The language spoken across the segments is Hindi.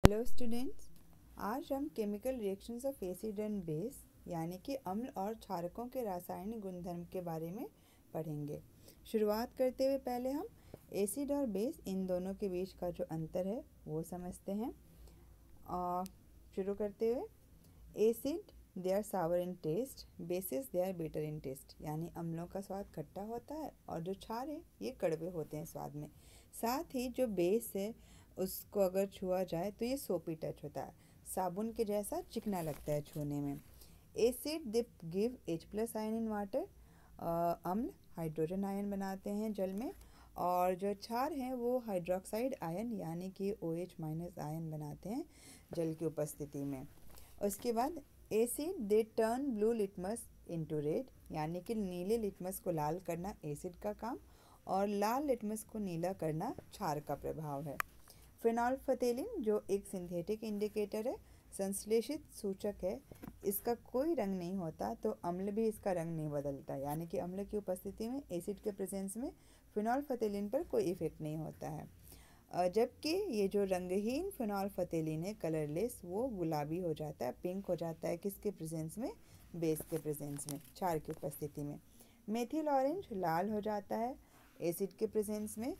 हेलो स्टूडेंट्स, आज हम chemical reactions of acid and base यानी कि अम्ल और क्षारकों के रासायनिक गुणधर्म के बारे में पढ़ेंगे। शुरुआत करते हुए पहले हम एसिड और बेस इन दोनों के बीच का जो अंतर है वो समझते हैं। शुरू करते हुए, acid they are sour in taste, basis they are bitter in taste, यानी अम्लों का स्वाद खट्टा होता है और जो क्षार है ये कड़वे होते हैं स्वाद में। साथ ही जो बेस है उसको अगर छुआ जाए तो ये सोपी टच होता है, साबुन के जैसा चिकना लगता है छूने में। Acid they give H+ ion in water, अम्ल हाइड्रोजन आयन बनाते हैं जल में, और जो क्षार हैं वो हाइड्रोक्साइड आयन यानी कि OH- आयन बनाते हैं जल की उपस्थिति में। उसके बाद acid they turn blue litmus into red, यानी कि नीले लिटमस को लाल करना एसिड का काम और लाल लिटमस को नीला करना क्षार का प्रभाव है। फिनोल्फथेलिन जो एक सिंथेटिक इंडिकेटर है, संश्लेषित सूचक है, इसका कोई रंग नहीं होता तो अम्ल भी इसका रंग नहीं बदलता, यानी कि अम्ल की उपस्थिति में एसिड के प्रेजेंस में फिनोल्फथेलिन पर कोई इफेक्ट नहीं होता है। जबकि ये जो रंगहीन फिनोल्फथेलिन है, कलरलेस, वो गुलाबी हो जाता है, पिंक हो जाता है किसके प्रेजेंस में? बेस के प्रेजेंस में, क्षार की उपस्थिति में। मेथिल ऑरेंज लाल हो जाता है एसिड के प्रेजेंस में,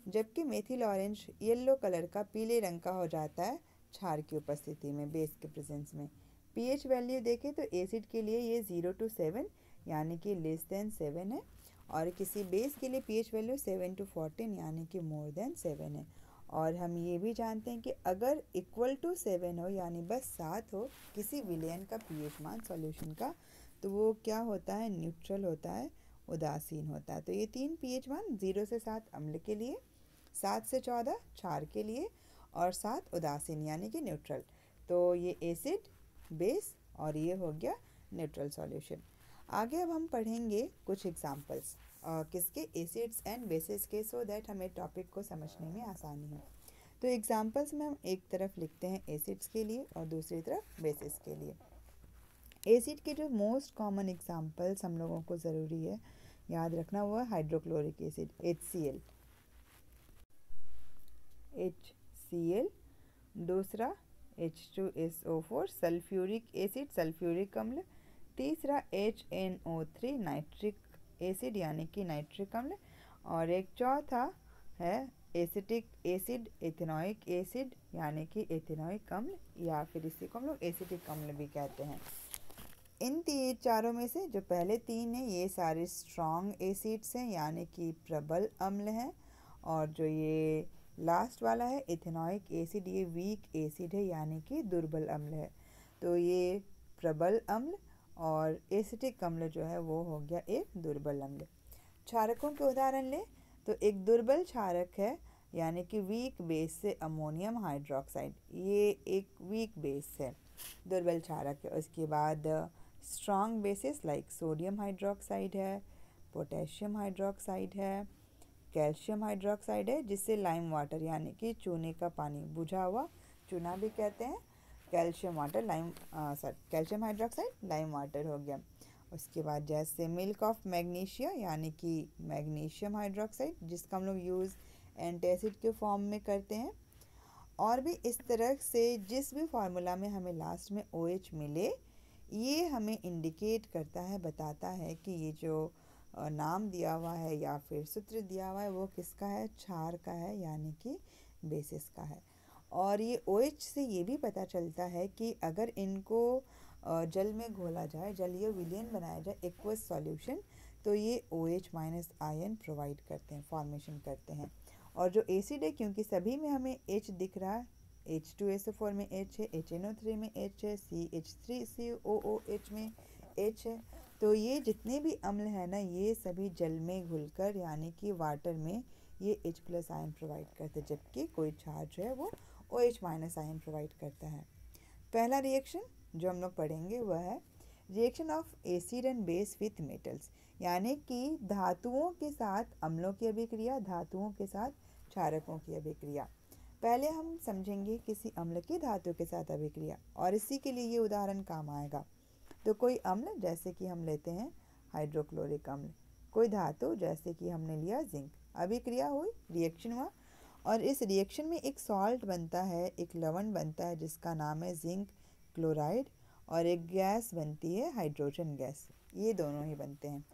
जबकि मेथिल ऑरेंज येलो कलर का पीले रंग का हो जाता है क्षार की उपस्थिति में, बेस के प्रेजेंस में। पीएच वैल्यू देखें तो एसिड के लिए ये 0 to 7 यानी कि <7 है, और किसी बेस के लिए पीएच वैल्यू 7 to 14 यानी कि <7 है। और हम ये भी जानते हैं कि अगर इक्वल टू 7 हो यानी बस 7 हो किसी विलयन का पीएच मान सॉल्यूशन का, तो वो क्या होता है? न्यूट्रल होता है, उदासीन होता है। तो ये 3 पीएच मान 0 से 7 अम्ल के लिए, 7 से 14 क्षार के लिए, और 7 उदासीन यानी कि न्यूट्रल। तो ये एसिड, बेस और ये हो गया न्यूट्रल सॉल्यूशन। आगे अब हम पढ़ेंगे कुछ एग्जांपल्स किसके? एसिड्स एंड बेसिस के, सो दैट हमें टॉपिक को समझने में आसानी हो। तो एग्जांपल्स में हम एक तरफ लिखते हैं एसिड्स के लिए और दूसरी तरफ बेसिस के लिए। एसिड के जो मोस्ट कॉमन एग्जांपल्स हम लोगों को ज़रूरी है याद रखना, वो है हाइड्रोक्लोरिक एसिड HCl, दूसरा H2SO4 सल्फ्यूरिक एसिड सल्फ्यूरिक अम्ल, तीसरा HNO3 नाइट्रिक एसिड यानी कि नाइट्रिक अम्ल, और एक चौथा है एसिटिक एसिड एथेनोइक एसिड यानी कि एथेनोइक अम्ल, या फिर इसी को हम लोग एसिटिक अम्ल भी कहते हैं। इन चारों में से जो पहले 3 हैं ये सारे स्ट्रॉन्ग एसिड्स हैं यानी कि प्रबल अम्ल हैं, और जो ये लास्ट वाला है एथेनोइक एसिड, ये वीक एसिड है यानी कि दुर्बल अम्ल है। तो ये प्रबल अम्ल और एसिटिक अम्ल जो है वो हो गया एक दुर्बल अम्ल। क्षारकों के उदाहरण ले तो एक दुर्बल क्षारक है यानी कि वीक बेस से अमोनियम हाइड्रोक्साइड, ये एक वीक बेस है, दुर्बल क्षारक है। उसके बाद strong bases like sodium hydroxide है, पोटेशियम हाइड्रोक्साइड है, कैल्शियम हाइड्रोक्साइड है, जिससे लाइम वाटर यानी कि चूने का पानी, बुझा हुआ चूना भी कहते हैं, calcium water calcium hydroxide lime water हो गया। उसके बाद जैसे मिल्क ऑफ मैग्नीशिया यानी कि मैग्नीशियम हाइड्रोक्साइड, जिसका हम लोग यूज़ एंटासिड के फॉर्म में करते हैं। और भी इस तरह से जिस भी फार्मूला में हमें लास्ट में OH मिले, ये हमें इंडिकेट करता है, बताता है कि ये जो नाम दिया हुआ है या फिर सूत्र दिया हुआ है वो किसका है? क्षार का है यानी कि बेसिस का है। और ये OH से ये भी पता चलता है कि अगर इनको जल में घोला जाए, जलीय विलयन बनाया जाए, एक्वस सॉल्यूशन, तो ये OH- आयन प्रोवाइड करते हैं, फॉर्मेशन करते हैं। और जो एसिड है, क्योंकि सभी में हमें H दिख रहा है, H2SO4 में H है, HNO3 में H है, CH3COOH में H है, तो ये जितने भी अम्ल हैं ना, ये सभी जल में घुलकर यानी कि वाटर में ये H+ आयन प्रोवाइड करते हैं, जबकि कोई क्षार जो है वो OH- आयन प्रोवाइड करता है। पहला रिएक्शन जो हम लोग पढ़ेंगे वह है reaction of acid and base with metals, यानी कि धातुओं के साथ अम्लों की अभिक्रिया, धातुओं के साथ क्षारकों की अभिक्रिया। पहले हम समझेंगे किसी अम्ल की धातु के साथ अभिक्रिया, और इसी के लिए ये उदाहरण काम आएगा। तो कोई अम्ल जैसे कि हम लेते हैं हाइड्रोक्लोरिक अम्ल, कोई धातु जैसे कि हमने लिया जिंक, अभिक्रिया हुई, रिएक्शन हुआ, और इस रिएक्शन में एक सॉल्ट बनता है, एक लवण बनता है जिसका नाम है जिंक क्लोराइड, और एक गैस बनती है हाइड्रोजन गैस। ये दोनों ही बनते हैं।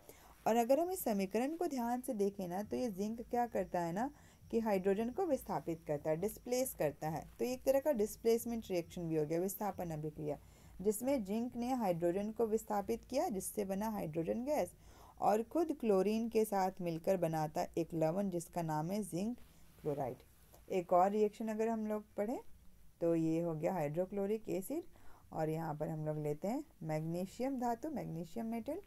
और अगर हम इस समीकरण को ध्यान से देखें ना, तो ये जिंक क्या करता है ना कि हाइड्रोजन को विस्थापित करता है, डिस्प्लेस करता है। तो एक तरह का डिस्प्लेसमेंट रिएक्शन भी हो गया, विस्थापन अभिक्रिया, जिसमें जिंक ने हाइड्रोजन को विस्थापित किया जिससे बना हाइड्रोजन गैस, और खुद क्लोरीन के साथ मिलकर बनाता एक लवण जिसका नाम है जिंक क्लोराइड। एक और रिएक्शन अगर हम लोग पढ़ें तो ये हो गया हाइड्रोक्लोरिक एसिड, और यहाँ पर हम लोग लेते हैं मैग्नीशियम धातु, मैग्नीशियम मेटल।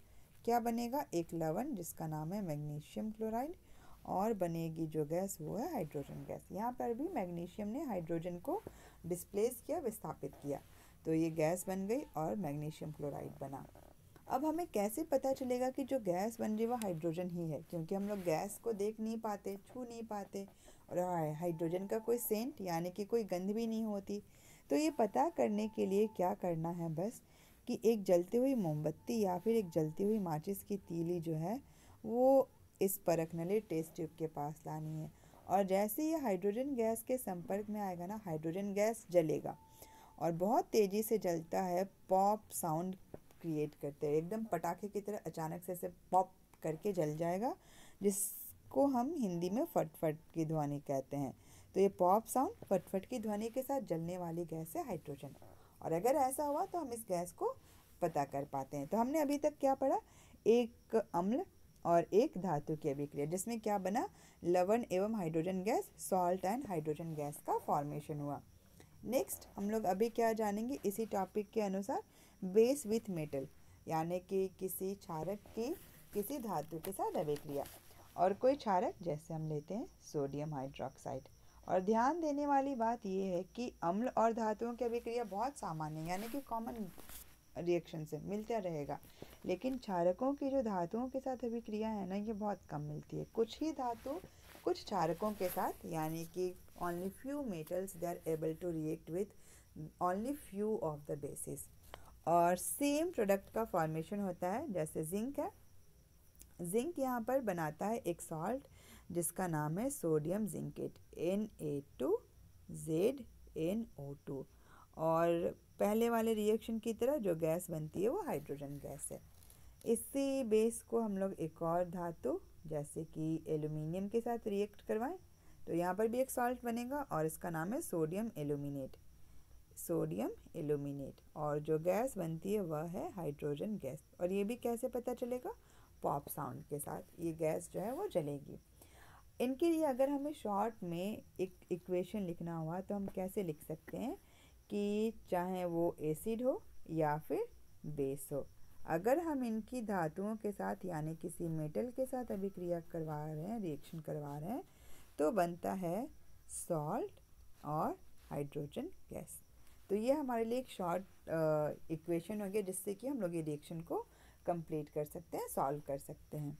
क्या बनेगा? एक लवण जिसका नाम है मैग्नीशियम क्लोराइड, और बनेगी जो गैस वो है हाइड्रोजन गैस। यहाँ पर भी मैग्नीशियम ने हाइड्रोजन को डिस्प्लेस किया, विस्थापित किया, तो ये गैस बन गई और मैग्नीशियम क्लोराइड बना। अब हमें कैसे पता चलेगा कि जो गैस बन रही है वो हाइड्रोजन ही है, क्योंकि हम लोग गैस को देख नहीं पाते, छू नहीं पाते, और हाइड्रोजन का कोई सेंट यानी कि कोई गंध भी नहीं होती। तो ये पता करने के लिए क्या करना है बस कि एक जलती हुई मोमबत्ती या फिर एक जलती हुई माचिस की तीली जो है वो इस परखनली टेस्ट ट्यूब के पास लानी है, और जैसे ये हाइड्रोजन गैस के संपर्क में आएगा ना, हाइड्रोजन गैस जलेगा और बहुत तेज़ी से जलता है, पॉप साउंड क्रिएट करते हैं, एकदम पटाखे की तरह अचानक से ऐसे पॉप करके जल जाएगा, जिसको हम हिंदी में फटफट की ध्वनि कहते हैं। तो ये पॉप साउंड, फटफट की ध्वनि के साथ जलने वाली गैस है हाइड्रोजन। और अगर ऐसा हुआ तो हम इस गैस को पता कर पाते हैं। तो हमने अभी तक क्या पढ़ा? एक अम्ल और एक धातु की अभिक्रिया जिसमें क्या बना? लवण एवं hydrogen gas, salt and hydrogen gas का फॉर्मेशन हुआ। नेक्स्ट हम लोग अभी क्या जानेंगे इसी टॉपिक के अनुसार? बेस विथ मेटल, यानी कि किसी क्षारक की किसी धातु के साथ अभिक्रिया। और कोई क्षारक जैसे हम लेते हैं सोडियम हाइड्रोक्साइड। और ध्यान देने वाली बात यह है कि अम्ल और धातुओं की अभिक्रिया बहुत सामान्य है, यानी कि कॉमन रिएक्शन से मिलता रहेगा, लेकिन क्षारकों की जो धातुओं के साथ अभिक्रिया है ना, ये बहुत कम मिलती है। कुछ ही धातु कुछ क्षारकों के साथ, यानी कि only few metals they are able to react with only few of the bases, और सेम प्रोडक्ट का फॉर्मेशन होता है। जैसे जिंक है, जिंक यहाँ पर बनाता है एक सॉल्ट जिसका नाम है सोडियम जिंकेट, Na2ZnO2, और पहले वाले रिएक्शन की तरह जो गैस बनती है वो हाइड्रोजन गैस है। इसी बेस को हम लोग एक और धातु जैसे कि एल्यूमिनियम के साथ रिएक्ट करवाएं तो यहाँ पर भी एक सॉल्ट बनेगा और इसका नाम है सोडियम एल्यूमिनेट, सोडियम एल्यूमिनेट, और जो गैस बनती है वह है हाइड्रोजन गैस। और ये भी कैसे पता चलेगा? पॉप साउंड के साथ ये गैस जो है वो जलेगी। इनके लिए अगर हमें शॉर्ट में एक इक्वेशन लिखना हुआ तो हम कैसे लिख सकते हैं कि चाहे वो एसिड हो या फिर बेस हो, अगर हम इनकी धातुओं के साथ यानी किसी मेटल के साथ अभिक्रिया करवा रहे हैं, रिएक्शन करवा रहे हैं, तो बनता है सॉल्ट और हाइड्रोजन गैस। तो ये हमारे लिए एक शॉर्ट इक्वेशन हो गया जिससे कि हम लोग ये रिएक्शन को कंप्लीट कर सकते हैं, सॉल्व कर सकते हैं।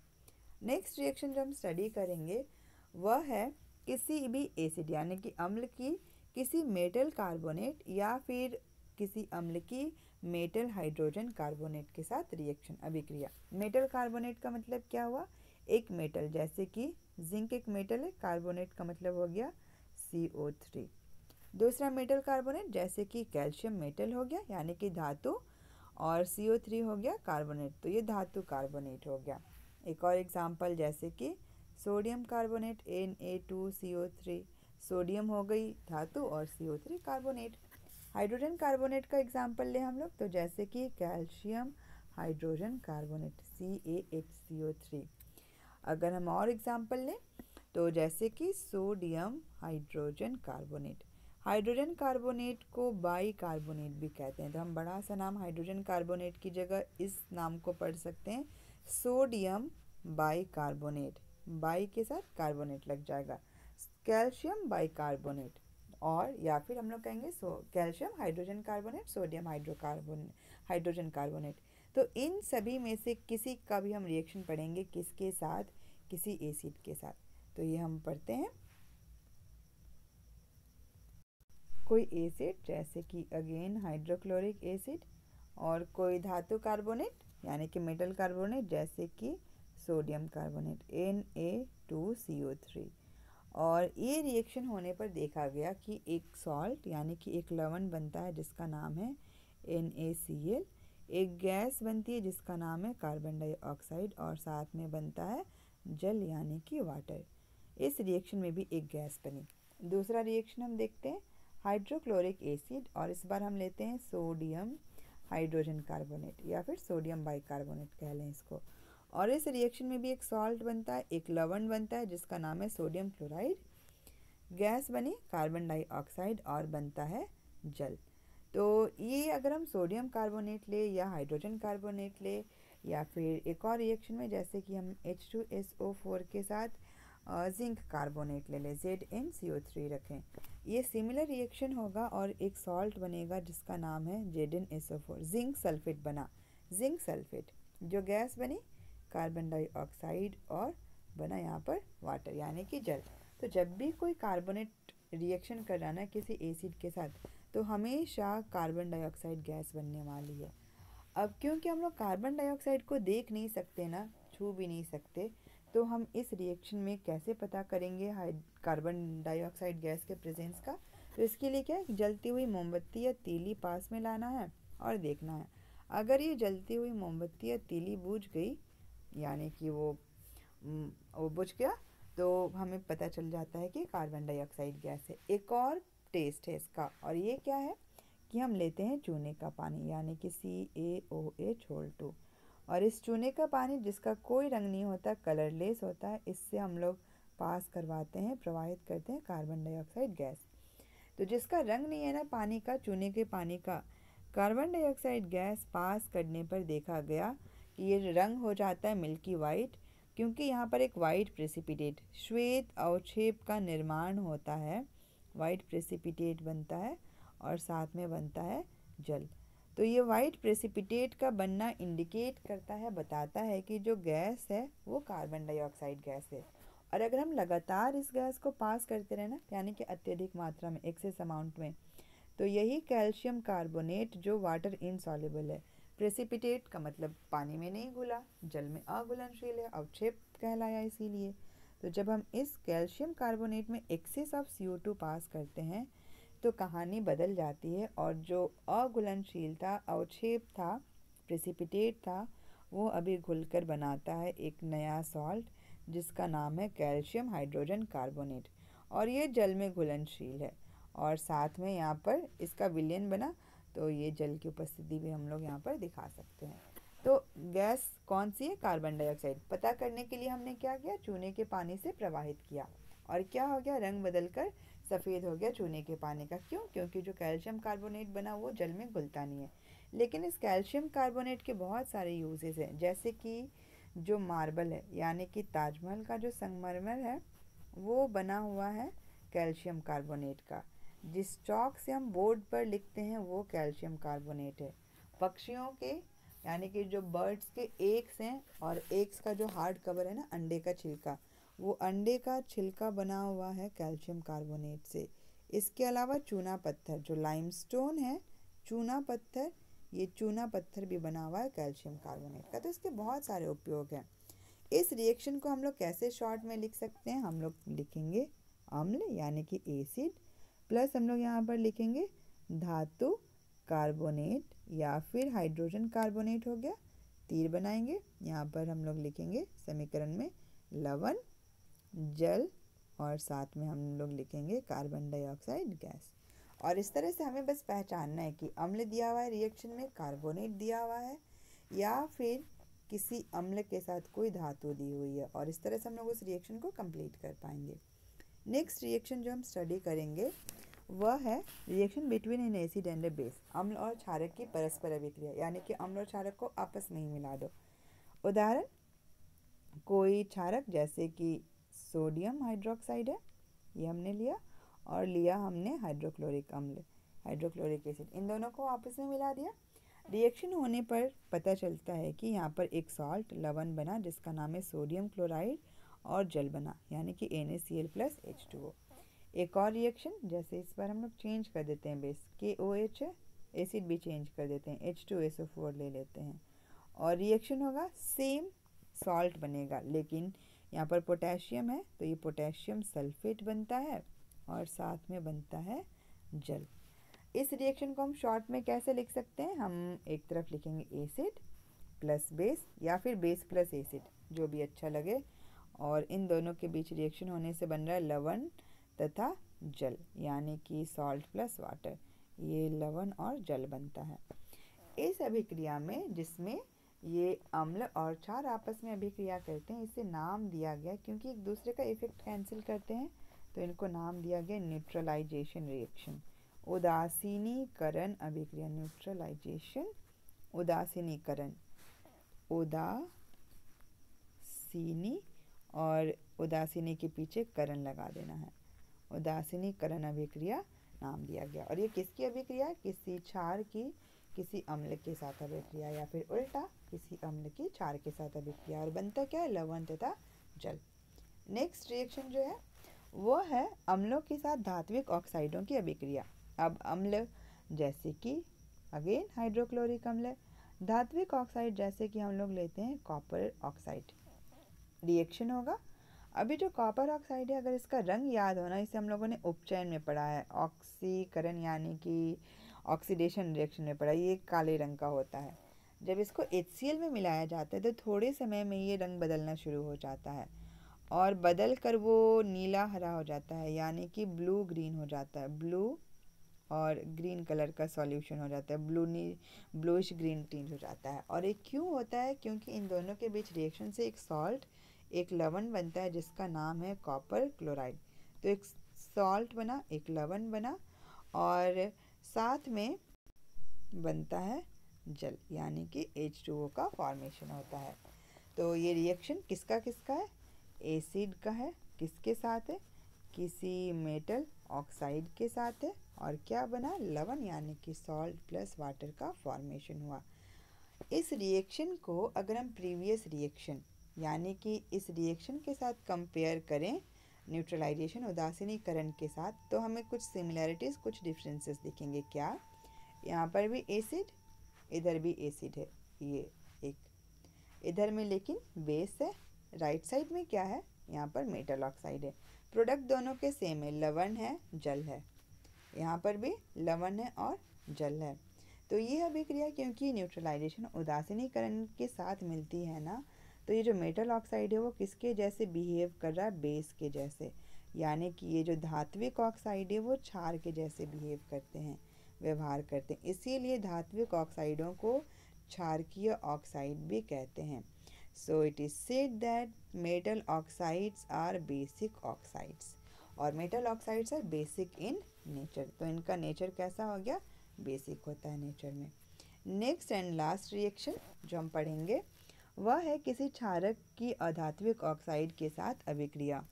नेक्स्ट रिएक्शन जो हम स्टडी करेंगे वह है किसी भी एसिड यानी कि अम्ल की किसी मेटल कार्बोनेट या फिर किसी अम्ल की मेटल हाइड्रोजन कार्बोनेट के साथ रिएक्शन अभिक्रिया। मेटल कार्बोनेट का मतलब क्या हुआ? एक मेटल, जैसे कि जिंक एक मेटल है, कार्बोनेट का मतलब हो गया CO3। दूसरा मेटल कार्बोनेट जैसे कि कैल्शियम मेटल हो गया यानी कि धातु, और CO3 हो गया कार्बोनेट, तो ये धातु कार्बोनेट हो गया। एक और एग्जांपल जैसे कि सोडियम कार्बोनेट Na2CO3, सोडियम हो गई धातु और CO3 कार्बोनेट। हाइड्रोजन कार्बोनेट का एग्जांपल ले हम लोग तो जैसे कि कैल्शियम हाइड्रोजन कार्बोनेट CaHCO3। अगर हम और एग्जांपल लें तो जैसे कि sodium hydrogen carbonate. Hydrogen carbonate को बाई कार्बोनेट भी कहते हैं, तो हम बड़ा सा नाम हाइड्रोजन कार्बोनेट की जगह इस नाम को पढ़ सकते हैं सोडियम बाई कार्बोनेट, बाई के साथ कार्बोनेट लग जाएगा, कैल्शियम बाई कार्बोनेट, और या फिर हम लोग कहेंगे calcium hydrogen carbonate, sodium hydrogen carbonate. तो इन सभी में से किसी का भी हम रिएक्शन पढ़ेंगे किसके साथ? किसी एसिड के साथ। तो ये हम पढ़ते हैं कोई एसिड जैसे कि अगेन हाइड्रोक्लोरिक एसिड, और कोई धातु कार्बोनेट यानी कि मेटल कार्बोनेट जैसे कि सोडियम कार्बोनेट Na2CO3, और ये रिएक्शन होने पर देखा गया कि एक सॉल्ट यानी कि एक लवण बनता है जिसका नाम है NaCl, एक गैस बनती है जिसका नाम है कार्बन डाइऑक्साइड और साथ में बनता है जल यानी कि वाटर। इस रिएक्शन में भी एक गैस बनी। दूसरा रिएक्शन हम देखते हैं हाइड्रोक्लोरिक एसिड, और इस बार हम लेते हैं सोडियम हाइड्रोजन कार्बोनेट या फिर सोडियम बाइकार्बोनेट कह लें इसको। और इस रिएक्शन में भी एक सॉल्ट बनता है, एक लवण बनता है जिसका नाम है सोडियम क्लोराइड, गैस बनी कार्बन डाइऑक्साइड और बनता है जल। तो ये अगर हम सोडियम कार्बोनेट ले या हाइड्रोजन कार्बोनेट ले या फिर एक और रिएक्शन में जैसे कि हम H2SO4 के साथ जिंक कार्बोनेट ले लें, ZnCO3 रखें, ये सिमिलर रिएक्शन होगा और एक सॉल्ट बनेगा जिसका नाम है ZnSO4, जिंक सल्फेट बना, जिंक सल्फेट, जो गैस बनी कार्बन डाइऑक्साइड और बना यहाँ पर वाटर यानी कि जल। तो जब भी कोई कार्बोनेट रिएक्शन कराना है किसी एसिड के साथ तो हमेशा कार्बन डाइऑक्साइड गैस बनने वाली है। अब क्योंकि हम लोग कार्बन डाइऑक्साइड को देख नहीं सकते ना, छू भी नहीं सकते, तो हम इस रिएक्शन में कैसे पता करेंगे कार्बन डाइऑक्साइड गैस के प्रेजेंस का। तो इसके लिए क्या है, जलती हुई मोमबत्ती या तीली पास में लाना है और देखना है। अगर ये जलती हुई मोमबत्ती या तीली बुझ गई यानी कि वो बुझ गया तो हमें पता चल जाता है कि कार्बन डाइऑक्साइड गैस है। एक और टेस्ट है इसका, और ये क्या है कि हम लेते हैं चूने का पानी यानी कि CaOH2, और इस चूने का पानी जिसका कोई रंग नहीं होता, कलरलेस होता है, इससे हम लोग पास करवाते हैं, प्रवाहित करते हैं कार्बन डाइऑक्साइड गैस। तो जिसका रंग नहीं है ना पानी का, चूने के पानी का, कार्बन डाइऑक्साइड गैस पास करने पर देखा गया कि ये रंग हो जाता है मिल्की वाइट, क्योंकि यहाँ पर एक वाइट प्रेसिपिटेट श्वेत अवक्षेप का निर्माण होता है, वाइट प्रेसिपिटेट बनता है और साथ में बनता है जल। तो ये वाइट प्रेसिपिटेट का बनना इंडिकेट करता है, बताता है कि जो गैस है वो कार्बन डाइऑक्साइड गैस है। और अगर हम लगातार इस गैस को पास करते रहे ना, यानी कि अत्यधिक मात्रा में, एक्सेस अमाउंट में, तो यही कैल्शियम कार्बोनेट जो वाटर इनसॉल्युबल है, प्रेसिपिटेट का मतलब पानी में नहीं घुला, जल में अघुलनशील है, अवक्षेप कहलाया इसीलिए। तो जब हम इस कैल्शियम कार्बोनेट में एक्सेस ऑफ CO2 पास करते हैं तो कहानी बदल जाती है, और जो अघुलनशील था, अवक्षेप था, प्रेसिपिटेट था, वो अभी घुलकर बनाता है एक नया सॉल्ट जिसका नाम है कैल्शियम हाइड्रोजन कार्बोनेट, और ये जल में घुलनशील है। और साथ में यहाँ पर इसका विलयन बना, तो ये जल की उपस्थिति भी हम लोग यहाँ पर दिखा सकते हैं। तो गैस कौन सी है, कार्बन डाइऑक्साइड। पता करने के लिए हमने क्या किया, चूने के पानी से प्रवाहित किया, और क्या हो गया, रंग बदलकर सफ़ेद हो गया चूने के पानी का। क्यों, क्योंकि जो कैल्शियम कार्बोनेट बना वो जल में घुलता नहीं है। लेकिन इस कैल्शियम कार्बोनेट के बहुत सारे यूजेस हैं, जैसे कि जो मार्बल है यानी कि ताजमहल का जो संगमरमर है वो बना हुआ है कैल्शियम कार्बोनेट का। जिस चौक से हम बोर्ड पर लिखते हैं वो कैल्शियम कार्बोनेट है। पक्षियों के यानी कि जो बर्ड्स के एग्स हैं, और एग्स का जो हार्ड कवर है ना, अंडे का छिलका, वो अंडे का छिलका बना हुआ है कैल्शियम कार्बोनेट से। इसके अलावा चूना पत्थर जो लाइमस्टोन है, चूना पत्थर, ये चूना पत्थर भी बना हुआ है कैल्शियम कार्बोनेट का। तो इसके बहुत सारे उपयोग हैं। इस रिएक्शन को हम लोग कैसे शॉर्ट में लिख सकते हैं, हम लोग लिखेंगे अम्ल यानी कि एसिड, प्लस हम लोग यहाँ पर लिखेंगे धातु कार्बोनेट या फिर हाइड्रोजन कार्बोनेट हो गया, तीर बनाएंगे, यहाँ पर हम लोग लिखेंगे समीकरण में लवण, जल, और साथ में हम लोग लिखेंगे कार्बन डाइऑक्साइड गैस। और इस तरह से हमें बस पहचानना है कि अम्ल दिया हुआ है रिएक्शन में, कार्बोनेट दिया हुआ है, या फिर किसी अम्ल के साथ कोई धातु दी हुई है, और इस तरह से हम लोग उस रिएक्शन को कंप्लीट कर पाएंगे। नेक्स्ट रिएक्शन जो हम स्टडी करेंगे वह है reaction between N acid and A base, अम्ल और क्षारक की परस्पर अभिक्रिया, यानी कि अम्ल और क्षारक को आपस में ही मिला दो। उदाहरण, कोई क्षारक जैसे कि सोडियम हाइड्रोक्साइड है, ये हमने लिया, और लिया हमने हाइड्रोक्लोरिक अम्ल, हाइड्रोक्लोरिक एसिड, इन दोनों को आपस में मिला दिया। रिएक्शन होने पर पता चलता है कि यहाँ पर एक सॉल्ट लवण बना जिसका नाम है सोडियम क्लोराइड, और जल बना यानी कि NaCl प्लस H2O। एक और रिएक्शन, जैसे इस बार हम लोग चेंज कर देते हैं बेस, KOH है, एसिड भी चेंज कर देते हैं, H2SO4 ले लेते हैं, और रिएक्शन होगा, सेम सॉल्ट बनेगा, लेकिन यहाँ पर पोटेशियम है तो ये पोटेशियम सल्फेट बनता है और साथ में बनता है जल। इस रिएक्शन को हम शॉर्ट में कैसे लिख सकते हैं? हम एक तरफ लिखेंगे एसिड प्लस बेस या फिर बेस प्लस एसिड, जो भी अच्छा लगे, और इन दोनों के बीच रिएक्शन होने से बन रहा है लवण तथा जल, यानी कि सॉल्ट प्लस वाटर। ये लवण और जल बनता है। इस अभिक्रिया में जिसमें ये अम्ल और क्षार आपस में अभिक्रिया करते हैं, इसे नाम दिया गया, क्योंकि एक दूसरे का इफेक्ट कैंसिल करते हैं तो इनको नाम दिया गया न्यूट्रलाइजेशन रिएक्शन, उदासीनीकरण अभिक्रिया। न्यूट्रलाइजेशन, उदासीनीकरण, उदासीनी और उदासीनी के पीछे करण लगा देना है, उदासीनीकरण अभिक्रिया नाम दिया गया। और ये किसकी अभिक्रिया? किसी क्षार की किसी अम्ल के साथ अभिक्रिया, या फिर उल्टा किसी अम्ल की क्षार के साथ अभिक्रिया, और बनता क्या है? लवण तथा जल। नेक्स्ट रिएक्शन जो है वो है अम्लों के साथ धात्विक ऑक्साइडों की अभिक्रिया। अब अम्ल जैसे कि अगेन हाइड्रोक्लोरिक अम्ल, धात्विक ऑक्साइड जैसे कि हम लोग लेते हैं कॉपर ऑक्साइड, रिएक्शन होगा। अभी जो कॉपर ऑक्साइड है, अगर इसका रंग याद होना, इसे हम लोगों ने उपचयन में पढ़ा है, ऑक्सीकरण यानी कि ऑक्सीडेशन रिएक्शन में पढ़ा, ये काले रंग का होता है। जब इसको HCl में मिलाया जाता है तो थोड़े समय में ये रंग बदलना शुरू हो जाता है और बदल कर वो नीला हरा हो जाता है, यानी कि ब्लू ग्रीन हो जाता है, ब्लू और ग्रीन कलर का सॉल्यूशन हो जाता है, ब्लूइश ग्रीन टिंट हो जाता है। और ये क्यों होता है? क्योंकि इन दोनों के बीच रिएक्शन से एक सॉल्ट, एक लवण बनता है जिसका नाम है कॉपर क्लोराइड। तो एक सॉल्ट बना, एक लवण बना, और साथ में बनता है जल, यानी कि H2O का फॉर्मेशन होता है। तो ये रिएक्शन किसका किसका है? एसिड का है। किसके साथ है? किसी मेटल ऑक्साइड के साथ है। और क्या बना? लवण, यानी कि सॉल्ट प्लस वाटर का फॉर्मेशन हुआ। इस रिएक्शन को अगर हम प्रीवियस रिएक्शन यानी कि इस रिएक्शन के साथ कंपेयर करें, न्यूट्रलाइजेशन उदासीनीकरण के साथ, तो हमें कुछ सिमिलैरिटीज़, कुछ डिफरेंसेस दिखेंगे। क्या? यहाँ पर भी एसिड, इधर भी एसिड है, ये एक, इधर में लेकिन बेस है। राइट साइड में क्या है? यहाँ पर मेटल ऑक्साइड है। प्रोडक्ट दोनों के सेम है, लवण है, जल है। यहाँ पर भी लवण है और जल है। तो ये अभिक्रिया क्योंकि न्यूट्रलाइजेशन उदासीनीकरण के साथ मिलती है ना, तो ये जो मेटल ऑक्साइड है वो किसके जैसे बिहेव कर रहा है? बेस के जैसे, यानी कि ये जो धात्विक ऑक्साइड है वो क्षार के जैसे बिहेव करते हैं, व्यवहार करते हैं। इसीलिए धात्विक ऑक्साइडों को क्षारकीय ऑक्साइड भी कहते हैं। So it is said that metal oxides are basic oxides, और metal oxides are basic in nature. तो इनका नेचर कैसा हो गया? बेसिक होता है नेचर में। नेक्स्ट एंड लास्ट रिएक्शन जो हम पढ़ेंगे वह है किसी क्षारक की अधात्विक ऑक्साइड के साथ अभिक्रिया।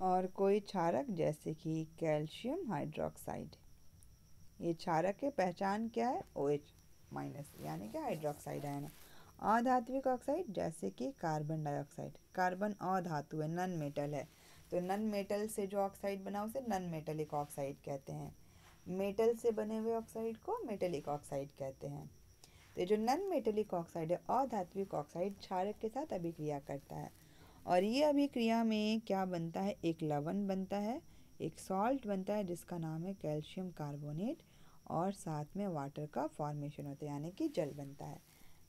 और कोई क्षारक जैसे कि कैल्शियम हाइड्रोक्साइड, ये क्षारक की पहचान क्या है? OH माइनस, यानी कि हाइड्रोक्साइड आयन। अधात्विक ऑक्साइड जैसे कि कार्बन डाइऑक्साइड, कार्बन अधातु है, नॉन मेटल है, तो नॉन मेटल से जो ऑक्साइड बना उसे नॉन मेटेलिक ऑक्साइड कहते हैं। मेटल से बने हुए ऑक्साइड को मेटेलिक ऑक्साइड कहते हैं। तो जो नॉन मेटेलिक ऑक्साइड है, अधात्विक ऑक्साइड, क्षारक के साथ अभिक्रिया करता है, और ये अभिक्रिया में क्या बनता है? एक लवण बनता है, एक सॉल्ट बनता है जिसका नाम है कैल्शियम कार्बोनेट, और साथ में वाटर का फॉर्मेशन होता है, यानी कि जल बनता है।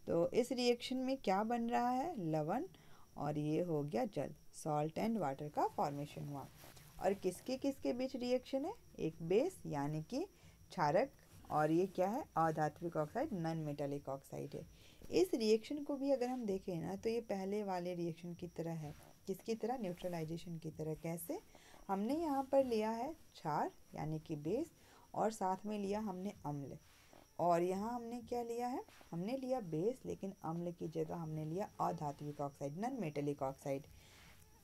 तो इस रिएक्शन में क्या बन रहा है? लवण, और ये हो गया जल, सॉल्ट एंड वाटर का फॉर्मेशन हुआ। और किसके किसके बीच रिएक्शन है? एक बेस यानी कि क्षारक, और ये क्या है? अधात्विक ऑक्साइड, नॉन मेटालिक ऑक्साइड है। इस रिएक्शन को भी अगर हम देखें ना तो ये पहले वाले रिएक्शन की तरह है। किसकी तरह? न्यूट्रलाइजेशन की तरह। कैसे? हमने यहाँ पर लिया है क्षार यानी कि बेस, और साथ में लिया हमने अम्ल, और यहाँ हमने क्या लिया है? हमने लिया बेस, लेकिन अम्ल की जगह हमने लिया अधात्विक ऑक्साइड, नॉन मेटेलिक ऑक्साइड।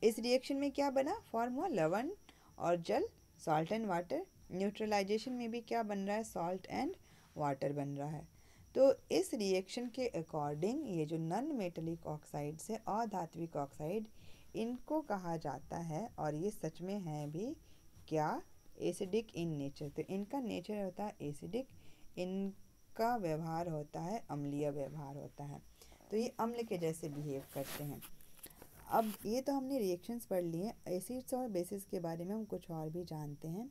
इस रिएक्शन में क्या बना? फॉर्म हुआ लवण और जल, सॉल्ट एंड वाटर। न्यूट्रलाइजेशन में भी क्या बन रहा है? सॉल्ट एंड वाटर बन रहा है। तो इस रिएक्शन के अकॉर्डिंग ये जो नॉन मेटेलिक ऑक्साइड्स है, अधात्विक ऑक्साइड, इनको कहा जाता है, और ये सच में है भी क्या? Acidic in nature. तो इनका नेचर होता है एसिडिक, इनका व्यवहार होता है अम्लीय व्यवहार होता है, तो ये अम्ल के जैसे बिहेव करते हैं। अब ये तो हमने रिएक्शंस पढ़ लिए हैं। एसिड्स और बेसिस के बारे में हम कुछ और भी जानते हैं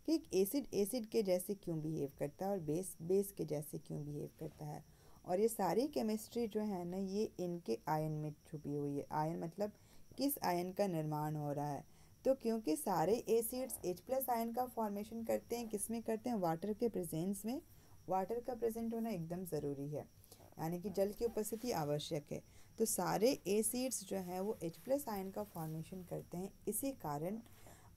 कि एक एसिड एसिड के जैसे क्यों बिहेव करता है और बेस बेस के जैसे क्यों बिहेव करता है। और ये सारी केमिस्ट्री जो है ना, ये इनके आयन में छुपी हुई है। आयन मतलब किस आयन का निर्माण हो रहा है। तो क्योंकि सारे एसिड्स H+ आयन का फॉर्मेशन करते हैं, किस में करते हैं, वाटर के प्रेजेंस में। वाटर का प्रेजेंट होना एकदम ज़रूरी है, यानी कि जल की उपस्थिति आवश्यक है। तो सारे एसिड्स जो हैं वो H+ आयन का फॉर्मेशन करते हैं। इसी कारण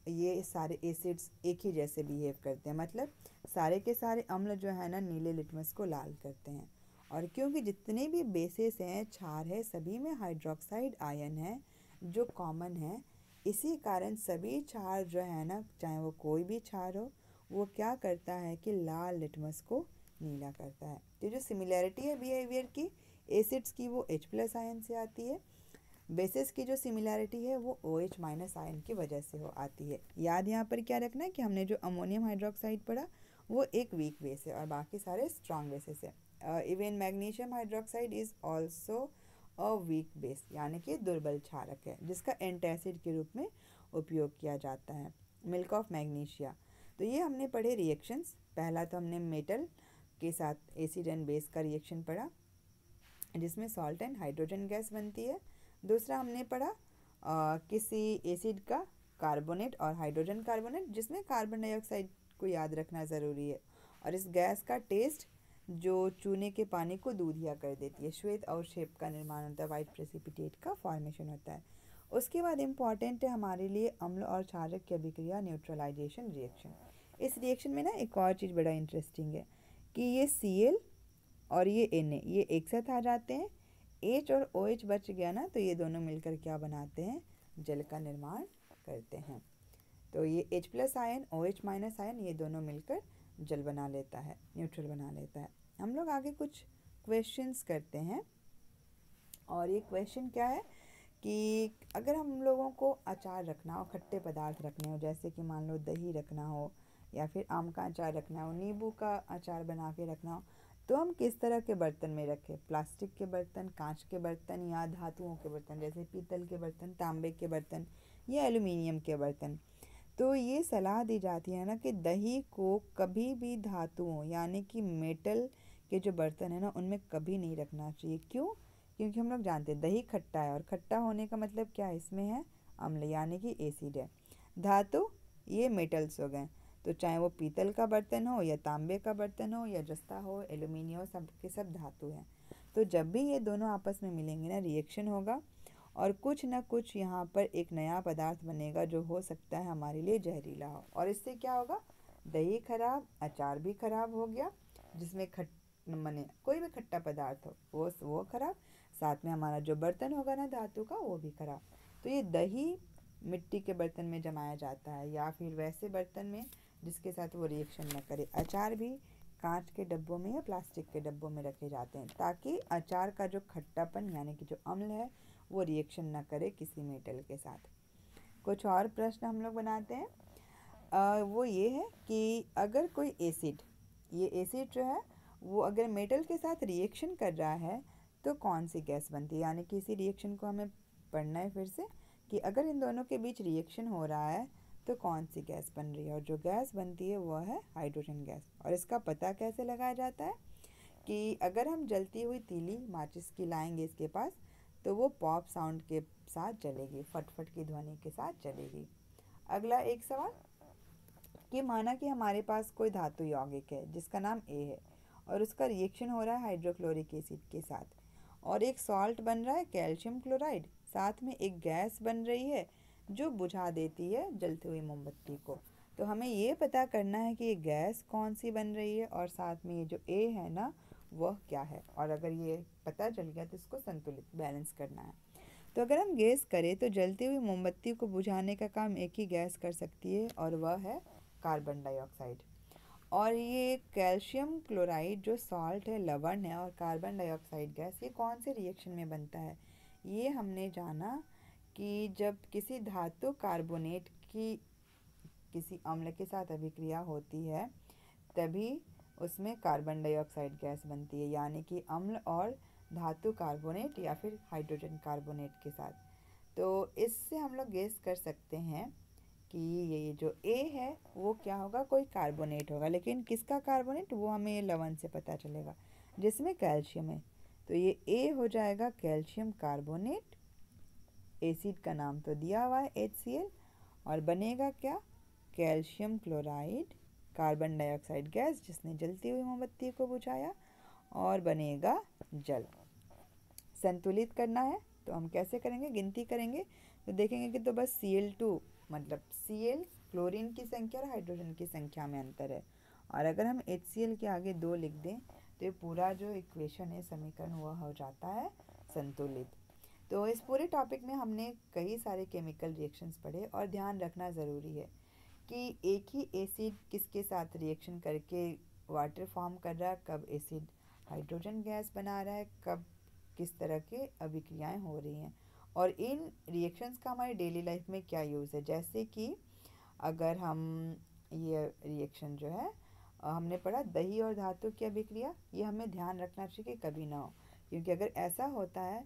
ये सारे एसिड्स एक ही जैसे बिहेव करते हैं, मतलब सारे के सारे अम्ल जो है ना, नीले लिटमस को लाल करते हैं। और क्योंकि जितने भी बेसिस हैं, क्षार है, सभी में हाइड्रोक्साइड आयन है जो कॉमन है। इसी कारण सभी क्षार जो है ना, चाहे वो कोई भी क्षार हो, वो क्या करता है कि लाल लिटमस को नीला करता है। तो जो सिमिलैरिटी है बिहेवियर की एसिड्स की, वो H+ आयन से आती है। बेसिस की जो सिमिलैरिटी है वो OH- आयन की वजह से हो आती है। याद यहाँ पर क्या रखना है कि हमने जो अमोनियम हाइड्रोक्साइड पढ़ा वो एक वीक बेस है और बाकी सारे स्ट्रॉन्ग बेसिस है। Even magnesium hydroxide is also a weak base, यानी कि दुर्बल क्षारक है जिसका एंटासिड के रूप में उपयोग किया जाता है। Milk of magnesia. तो ये हमने पढ़े रिएक्शंस। पहला तो हमने मेटल के साथ एसिड एंड बेस का रिएक्शन पढ़ा जिसमें सॉल्ट एंड हाइड्रोजन गैस बनती है। दूसरा हमने पढ़ा किसी एसिड का कार्बोनेट और हाइड्रोजन कार्बोनेट, जिसमें कार्बन डाइऑक्साइड को याद रखना ज़रूरी है। और इस गैस का टेस्ट जो चूने के पानी को दूधिया कर देती है। श्वेत अवक्षेप का निर्माण होता है, वाइट प्रेसिपिटेट का फॉर्मेशन होता है। उसके बाद इम्पॉर्टेंट है हमारे लिए अम्ल और क्षारक की अभिक्रिया, न्यूट्रलाइजेशन रिएक्शन। इस रिएक्शन में ना एक और चीज़ बड़ा इंटरेस्टिंग है कि ये Cl और ये Na ये एक साथ आ जाते हैं। H और OH बच गया ना, तो ये दोनों मिलकर क्या बनाते हैं, जल का निर्माण करते हैं। तो ये H+ आयन OH- आयन ये दोनों मिलकर जल बना लेता है, न्यूट्रल बना लेता है। हम लोग आगे कुछ क्वेश्चंस करते हैं। और ये क्वेश्चन क्या है कि अगर हम लोगों को अचार रखना हो, खट्टे पदार्थ रखने हो, जैसे कि मान लो दही रखना हो या फिर आम का अचार रखना हो, नींबू का अचार बना के रखना हो, तो हम किस तरह के बर्तन में रखें। प्लास्टिक के बर्तन, कांच के बर्तन या धातुओं के बर्तन जैसे पीतल के बर्तन, तांबे के बर्तन या एल्युमिनियम के बर्तन। तो ये सलाह दी जाती है ना कि दही को कभी भी धातुओं यानी कि मेटल के जो बर्तन है ना, उनमें कभी नहीं रखना चाहिए। क्यों? क्योंकि हम लोग जानते हैं दही खट्टा है और खट्टा होने का मतलब क्या है, इसमें है अम्ल यानी कि एसिड है। धातु ये मेटल्स हो गए, तो चाहे वो पीतल का बर्तन हो या तांबे का बर्तन हो या जस्ता हो, एल्युमिनियम, सब के सब धातु हैं। तो जब भी ये दोनों आपस में मिलेंगे ना, रिएक्शन होगा और कुछ ना कुछ यहाँ पर एक नया पदार्थ बनेगा जो हो सकता है हमारे लिए जहरीला हो। और इससे क्या होगा, दही खराब, अचार भी खराब हो गया, जिसमें माने कोई भी खट्टा पदार्थ हो वो खराब, साथ में हमारा जो बर्तन होगा ना धातु का, वो भी खराब। तो ये दही मिट्टी के बर्तन में जमाया जाता है या फिर वैसे बर्तन में जिसके साथ वो रिएक्शन न करे। अचार भी कांच के डब्बों में या प्लास्टिक के डब्बों में रखे जाते हैं ताकि अचार का जो खट्टापन यानी कि जो अम्ल है वो रिएक्शन ना करे किसी मेटल के साथ। कुछ और प्रश्न हम लोग बनाते हैं। वो ये है कि अगर कोई एसिड, ये एसिड जो है वो अगर मेटल के साथ रिएक्शन कर रहा है तो कौन सी गैस बनती है। यानी कि इसी रिएक्शन को हमें पढ़ना है फिर से कि अगर इन दोनों के बीच रिएक्शन हो रहा है तो कौन सी गैस बन रही है। और जो गैस बनती है वह है हाइड्रोजन गैस। और इसका पता कैसे लगाया जाता है कि अगर हम जलती हुई तीली माचिस की लाएंगे इसके पास, तो वो पॉप साउंड के साथ जलेगी, फटफट की ध्वनि के साथ जलेगी। अगला एक सवाल कि माना कि हमारे पास कोई धातु यौगिक है जिसका नाम A है और उसका रिएक्शन हो रहा है हाइड्रोक्लोरिक एसिड के साथ और एक सॉल्ट बन रहा है कैल्शियम क्लोराइड, साथ में एक गैस बन रही है जो बुझा देती है जलती हुई मोमबत्ती को। तो हमें ये पता करना है कि ये गैस कौन सी बन रही है और साथ में ये जो A है ना वह क्या है। और अगर ये पता चल गया तो इसको संतुलित बैलेंस करना है। तो अगर हम गैस करें तो जलती हुई मोमबत्ती को बुझाने का काम एक ही गैस कर सकती है और वह है कार्बन डाइऑक्साइड। और ये कैल्शियम क्लोराइड जो सॉल्ट है, लवण है, और कार्बन डाइऑक्साइड गैस, ये कौन से रिएक्शन में बनता है। ये हमने जाना कि जब किसी धातु कार्बोनेट की किसी अम्ल के साथ अभिक्रिया होती है तभी उसमें कार्बन डाइऑक्साइड गैस बनती है, यानी कि अम्ल और धातु कार्बोनेट या फिर हाइड्रोजन कार्बोनेट के साथ। तो इससे हम लोग गेस कर सकते हैं कि ये जो ए है वो क्या होगा, कोई कार्बोनेट होगा। लेकिन किसका कार्बोनेट, वो हमें लवण से पता चलेगा जिसमें कैल्शियम है। तो ये ए हो जाएगा कैल्शियम कार्बोनेट। एसिड का नाम तो दिया हुआ है HCl, और बनेगा क्या, calcium chloride, carbon dioxide gas जिसने जलती हुई मोमबत्ती को बुझाया, और बनेगा जल। संतुलित करना है तो हम कैसे करेंगे, गिनती करेंगे तो देखेंगे कि तो बस Cl2 मतलब Cl क्लोरीन की संख्या और हाइड्रोजन की संख्या में अंतर है। और अगर हम HCl के आगे 2 लिख दें तो ये पूरा जो इक्वेशन है, समीकरण, हुआ हो जाता है संतुलित। तो इस पूरे टॉपिक में हमने कई सारे केमिकल रिएक्शंस पढ़े, और ध्यान रखना ज़रूरी है कि एक ही एसिड किसके साथ रिएक्शन करके वाटर फॉर्म कर रहा है, कब एसिड हाइड्रोजन गैस बना रहा है, कब किस तरह के अभिक्रियाएं हो रही हैं, और इन रिएक्शंस का हमारी डेली लाइफ में क्या यूज़ है। जैसे कि अगर हम ये रिएक्शन जो है हमने पढ़ा दही और धातु की अभिक्रिया, ये हमें ध्यान रखना चाहिए कि कभी ना हो, क्योंकि अगर ऐसा होता है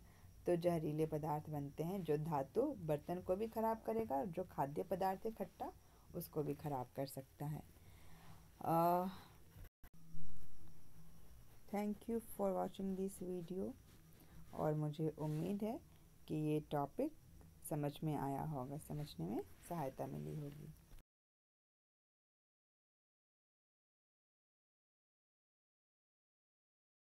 तो जहरीले पदार्थ बनते हैं। जो धातु बर्तन को भी ख़राब करेगा, और जो खाद्य पदार्थ है खट्टा, उसको भी ख़राब कर सकता है। Thank you for watching this video, और मुझे उम्मीद है कि ये टॉपिक समझ में आया होगा, समझने में सहायता मिली होगी।